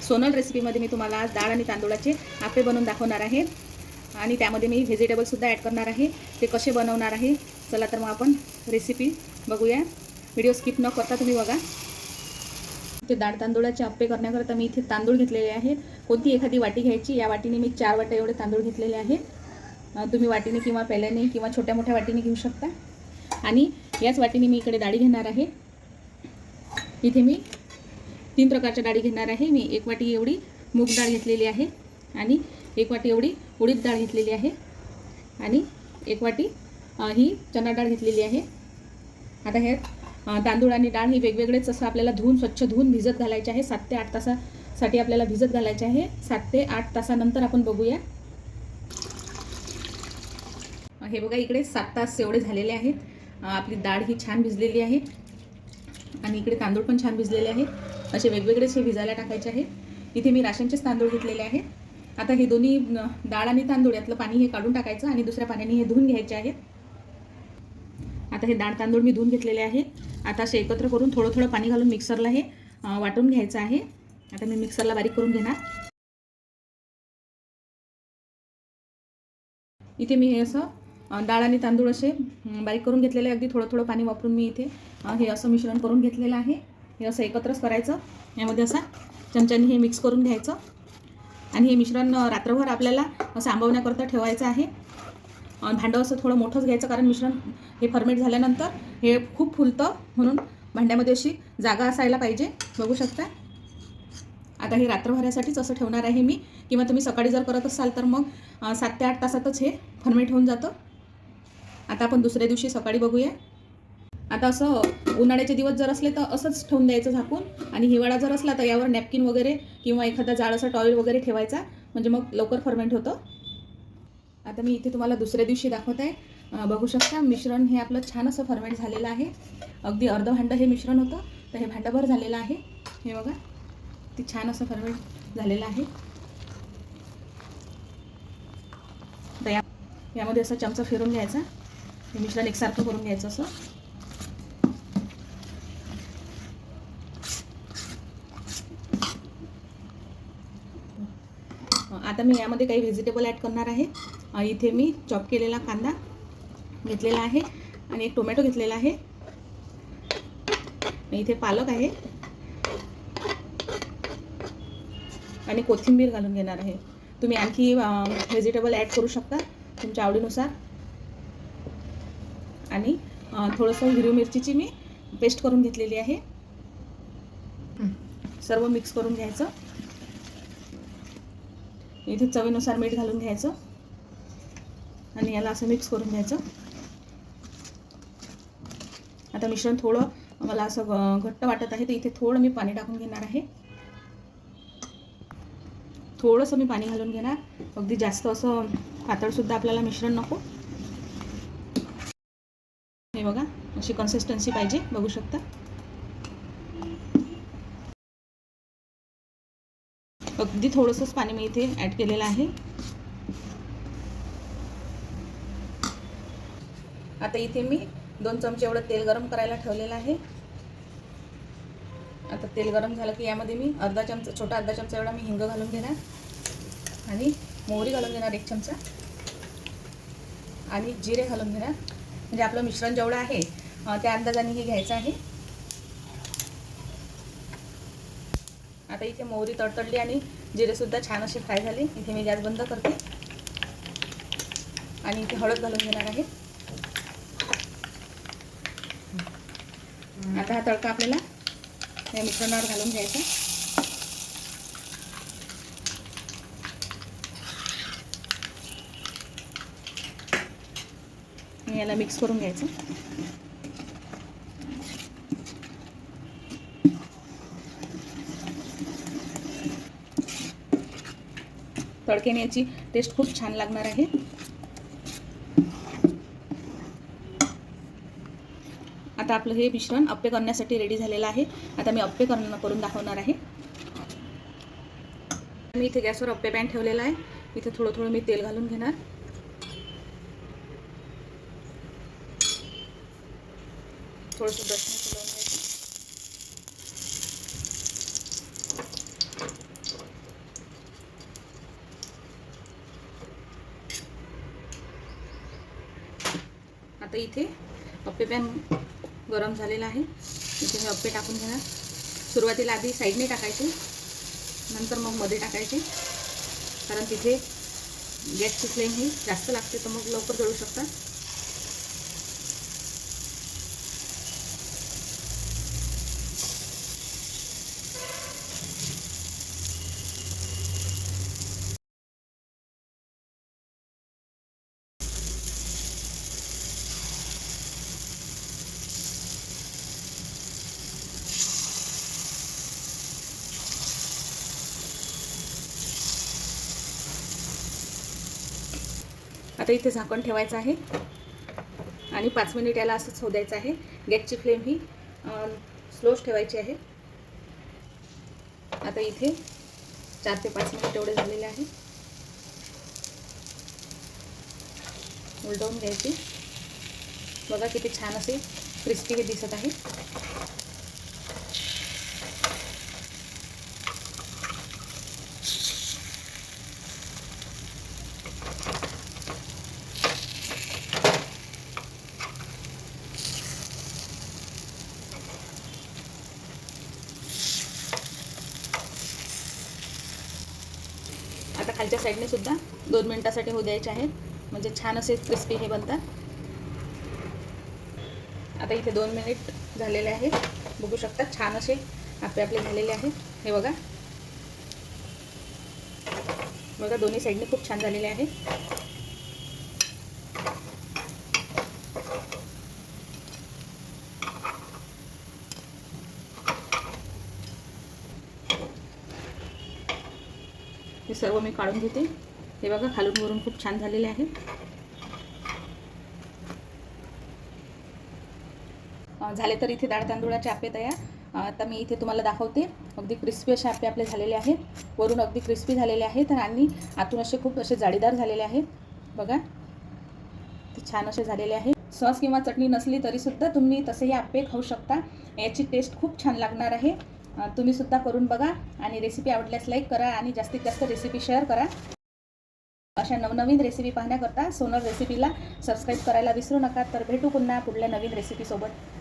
सोनल रेसिपीमध्ये मी तुम्हाला आज डाळ आणि तांदूळाचे आप्पे बनवून दाखवणार आहे आणि त्यामध्ये मी व्हेजिटेबलसुद्धा ॲड करणार आहे. ते कसे बनवणार आहे चला तर मग आपण रेसिपी बघूया. व्हिडिओ स्किप न करता तुम्ही बघा. ते डाळ तांदूळाचे आप्पे करण्याकरता मी इथे तांदूळ घेतलेले आहेत. कोणती एखादी वाटी घ्यायची. या वाटीने मी 4 वाट्या एवढे तांदूळ घेतलेले आहेत. तुम्ही वाटीने किंवा पेल्याने किंवा छोट्या मोठ्या वाटीने घेऊ शकता. आणि याच वाटीने मी इकडे डाळी घेणार आहे. इथे मी 3 प्रकारच्या डाळी घेणार आहे. मी 1 वाटी एवढी मूग डाळ घेतलेली आहे आणि 1 वाटी एवढी उडीद डाळ घेतलेली आहे आणि 1 वाटी ही चणा डाळ घेतलेली आहे. आता हे तांदूळ आणि डाळ ही वेगवेगळेच असं आपल्याला स्वच्छ धुवून भिजत घालायचे आहे. 7 ते 8 तासासाठी आपल्याला भिजत घालायचे आहे. 7 ते 8 तासानंतर आपण बघूया. हे बघा इकडे 7 तास एवढे झालेले आहेत. आपली डाळ ही छान भिजलेली आहे आणि इकडे तांदूळ पण छान भिजलेले आहेत. असे वेगवेगळेच हे भिजायला टाकायचे आहेत. इथे मी राशनचेच तांदूळ घेतलेले आहेत. आता हे दोन्ही डाळ आणि तांदूळ यातलं पाणी हे काढून टाकायचं आणि दुसऱ्या पाण्याने हे धुवून घ्यायचे आहेत. आता हे डाळ तांदूळ मी धुवून घेतलेले आहे. आता असे एकत्र करून थोडं थोडं पाणी घालून मिक्सरला हे वाटून घ्यायचं आहे. आता मी मिक्सरला बारीक करून घेणार. इथे मी हे असं डाळ आणि तांदूळ असे बारीक करून घेतलेले आहे. अगदी थोडं थोडं पाणी वापरून मी इथे हे असं मिश्रण करून घेतलेलं आहे. हे असं एकत्रच करायचं. यामध्ये असं चमच्याने हे मिक्स करून घ्यायचं आणि हे मिश्रण रात्रभर आपल्याला असं आंबवण्याकरता ठेवायचं आहे. भांडं असं थोडं मोठंच घ्यायचं कारण मिश्रण हे फर्मेट झाल्यानंतर हे खूप फुलतं, म्हणून भांड्यामध्ये अशी जागा असायला पाहिजे. बघू शकता. आता हे रात्रभरासाठीच असं ठेवणार आहे मी, किंवा तुम्ही सकाळी जर करत असाल तर मग 7 ते 8 तासातच हे फर्मेट होऊन जातं. आता आपण दुसऱ्या दिवशी सकाळी बघूया. आता असं उन्हाळ्याचे दिवस जर असले तर असंच ठेवून द्यायचं झाकून, आणि हिवाळा जर असला तर यावर नॅपकिन वगैरे किंवा एखादा जाड असा टॉवेल वगैरे ठेवायचा, म्हणजे मग लवकर फर्मेंट होतं. आता मी इथे तुम्हाला दुसऱ्या दिवशी दाखवत आहे. बघू शकता मिश्रण हे आपलं छान असं फर्मेंट झालेलं आहे. अगदी अर्ध भांडं हे मिश्रण होतं, तर हे भांडंभर झालेलं आहे. हे बघा ते छान असं फर्मेंट झालेलं आहे. तर यामध्ये असं चमचा फिरून घ्यायचा, हे मिश्रण एकसारखं करून घ्यायचं असं. आता मी यामध्ये काही व्हेजिटेबल ॲड करणार आहे. इथे मी चॉप केलेला कांदा घेतलेला आहे आणि 1 टोमॅटो घेतलेला आहे. इथे पालक आहे आणि कोथिंबीर घालून घेणार आहे. तुम्ही आणखी व्हेजिटेबल ॲड करू शकता तुमच्या आवडीनुसार. आणि थोडंसं हिरवी मिरचीची मी पेस्ट करून घेतलेली आहे. सर्व मिक्स करून घ्यायचं. इथे चवीनुसार मीठ घालून घ्यायचं आणि याला असं मिक्स करून घ्यायचं. आता मिश्रण थोडं मला असं घट्ट वाटत आहे, तर इथे थोडं मी पाणी टाकून घेणार आहे. थोडंसं मी पाणी घालून घेणार. अगदी जास्त असं पातळसुद्धा आपल्याला मिश्रण नको. हे बघा अशी कन्सिस्टन्सी पाहिजे. बघू शकता. अगदी थोडंसंच पाणी मी इथे ॲड केलेलं आहे. आता इथे मी 2 चमचे एवढं तेल गरम करायला ठेवलेलं आहे. आता तेल गरम झालं की यामध्ये मी छोटा अर्धा चमचा एवढा मी हिंग घालून घेणार आणि मोहरी घालून घेणार 1 चमचा आणि जिरे घालून घेणार. म्हणजे आपलं मिश्रण जेवढं आहे त्या अंदाजाने हे घ्यायचं आहे. आता इथे मोहरी तडतडली आणि जिरेसुद्धा छान असे फ्राय झाले. इथे मी गॅस बंद करते आणि इथे हळद घालून घेणार आहे. आता हा तडका आपल्याला या मिश्रणावर घालून घ्यायचा. याला मिक्स करून घ्यायचं. तडक्याने याची टेस्ट खूप छान लागणार आहे. आता आपलं हे मिश्रण अप्पे करण्यासाठी रेडी झालेलं आहे. आता मी अप्पे करून दाखवणार आहे. मी इथे गॅसवर अप्पे पॅन ठेवलेला आहे. इथे थोडं थोडं मी तेल घालून घेणार. थोडंसं दसणं लावून घ्यायचं. आता इथे अप्पे पॅन गरम झालेला आहे. इथे हे अप्पे टाकून घेणार. सुरुवातीला आधी साईडने टाकायचे, नंतर मग मध्ये टाकायचे, कारण तिथे गॅसची फ्लेम ही जास्त लागते तर मग लवकर जळू शकतात. आता इथे झाकण ठेवायचं आहे आणि 5 मिनिट याला असंच होऊ द्यायचं आहे. गॅसची फ्लेम ही स्लोच ठेवायची आहे. आता इथे 4 ते 5 मिनिट एवढे झालेले आहे. उलटवून घ्यायची. बघा किती छान असे क्रिस्पी हे दिसत आहे. आता खालच्या साईडने सुद्धा 2 मिनिटासाठी होऊ द्यायचे आहेत, म्हणजे छान असे क्रिस्पी हे बनतात. आता इथे 2 मिनिट झालेले आहेत. बघू शकता छान असे आपले झालेले आहेत. हे बघा बघा दोन्ही साईडने खूप छान झालेले आहे. हे सर्व मी काढून घेते. हे बघा खालून वरून खूप छान झालेले आहे. झाले तर इथे डाळ तांदूळाचे आप्पे तयार. आता मी इथे तुम्हाला दाखवते. अगदी क्रिस्पी असे आप्पे आपले झालेले आहेत. वरून अगदी क्रिस्पी झालेले आहेत आणि आतून असे खूप असे जाळीदार झालेले आहेत. बघा ते छान असे झालेले आहेत. सॉस किंवा चटणी नसली तरीसुद्धा तुम्ही तसेही आप्पे खाऊ शकता. याची टेस्ट खूप छान लागणार आहे. तुम्ही सुद्धा करून बघा आणि रेसिपी आवडल्यास लाईक करा आणि जास्तीत जास्त रेसिपी शेअर करा. अशा नवनवीन रेसिपी पाहण्याकरता सोनल रेसिपीला सबस्क्राईब करायला विसरू नका. तर भेटू पुन्हा पुढल्या नवीन रेसिपीसोबत.